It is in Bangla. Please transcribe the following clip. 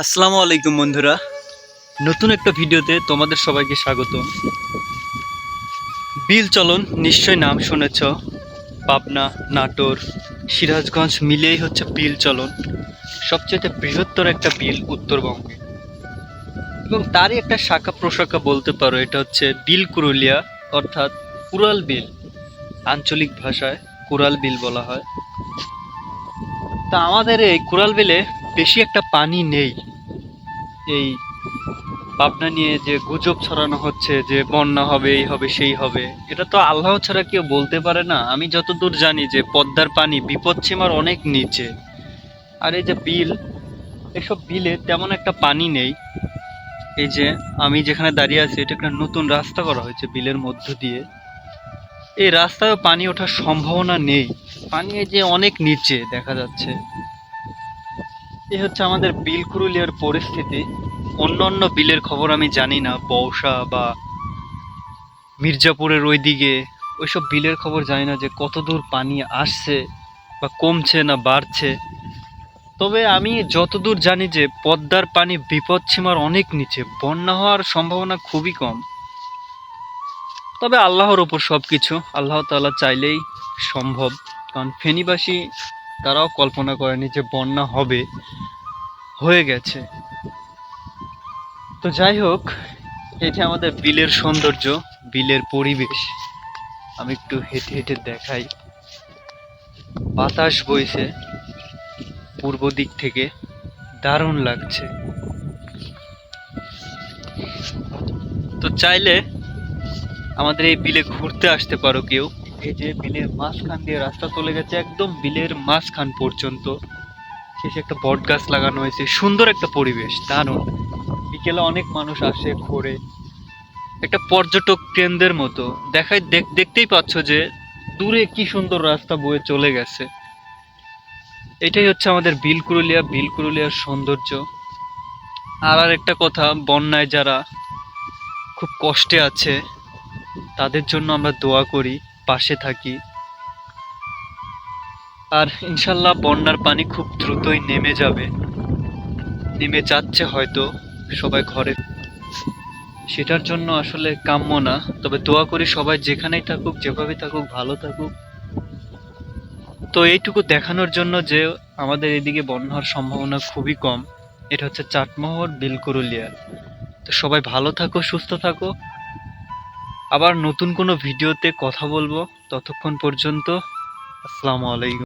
আসসালামু আলাইকুম বন্ধুরা, নতুন একটা ভিডিওতে তোমাদের সবাইকে স্বাগত। বিল চলন নিশ্চয় নাম শুনেছ। পাবনা, নাটোর, সিরাজগঞ্জ মিলেই হচ্ছে বিল চলন, সবচেয়ে বৃহত্তর একটা বিল উত্তরবঙ্গে, এবং তারই একটা শাখা প্রশাখা বলতে পারো। এটা হচ্ছে বিল কুরুলিয়া, অর্থাৎ কুরাল বিল। আঞ্চলিক ভাষায় কুরাল বিল বলা হয়। তা আমাদের এই কুরাল বিলে বেশি একটা পানি নেই। এই পাবনা নিয়ে যে গুজব ছড়ানো হচ্ছে যে বন্যা হবে, এই হবে, সেই হবে, এটা তো আল্লাহ ছাড়া কেউ বলতে পারে না। আমি যতদূর জানি যে পদ্মার পানি বিপদসীমার অনেক নিচে। আর এই যে বিল, এসব বিলে তেমন একটা পানি নেই। এই যে আমি যেখানে দাঁড়িয়ে আছি, এটা একটা নতুন রাস্তা করা হয়েছে বিলের মধ্য দিয়ে। এই রাস্তায় পানি ওঠার সম্ভাবনা নেই। পানি এই যে অনেক নিচে দেখা যাচ্ছে। এই হচ্ছে আমাদের বিল কুরুলিয়ার পরিস্থিতি। অন্য অন্য বিলের খবর আমি জানি না, বৌসা বা মির্জাপুরের ওইদিকে ওইসব বিলের খবর জানি না যে কত দূর পানি আসছে বা কমছে না বাড়ছে। তবে আমি যতদূর জানি যে পদ্মার পানি বিপদসীমার অনেক নিচে, বন্যা হওয়ার সম্ভাবনা খুবই কম। তবে আল্লাহর ওপর সব কিছু, আল্লাহ তাআলা চাইলেই সম্ভব। কারণ ফেনীবাসী তারাও কল্পনা করেনি যে বন্যা হবে, হয়ে গেছে। তো যাই হোক, এই যে আমাদের বিলের সৌন্দর্য, বিলের পরিবেশ, আমি একটু হেঁটে হেঁটে দেখাই। বাতাস বইছে পূর্ব দিক থেকে, দারুণ লাগছে। তো চাইলে আমাদের এই বিলে ঘুরতে আসতে পারো কেউ। এই যে বিলের মাঝখান দিয়ে রাস্তা চলে গেছে, একদম বিলের মাঝখান পর্যন্ত। শেষে একটা বট গাছ লাগানো হয়েছে, সুন্দর একটা পরিবেশ, দারুণ। বিকেলে অনেক মানুষ আসে, ঘোরে, একটা পর্যটক কেন্দ্রের মতো দেখায়। দেখতেই পাচ্ছ যে দূরে কি সুন্দর রাস্তা বয়ে চলে গেছে। এটাই হচ্ছে আমাদের বিল কুরুলিয়া, বিল কুরুলিয়ার সৌন্দর্য। আর একটা কথা, বন্যায় যারা খুব কষ্টে আছে তাদের জন্য আমরা দোয়া করি, পাশে থাকি। আর ইনশাল্লাহ বন্যার পানি খুব দ্রুতই নেমে যাবে, নেমে যাচ্ছে হয়তো, সবাই ঘরে। সেটার জন্য আসলে কাম্য না, তবে দোয়া করি সবাই যেখানেই থাকুক, যেভাবে থাকুক, ভালো থাকুক। তো এইটুকু দেখানোর জন্য যে আমাদের এদিকে বন্যা হওয়ার সম্ভাবনা খুবই কম। এটা হচ্ছে চাটমোহর, বিলকুরুলিয়া। তো সবাই ভালো থাকো, সুস্থ থাকো। আবার নতুন কোনো ভিডিওতে কথা বলবো। ততক্ষণ পর্যন্ত আসসালামু আলাইকুম।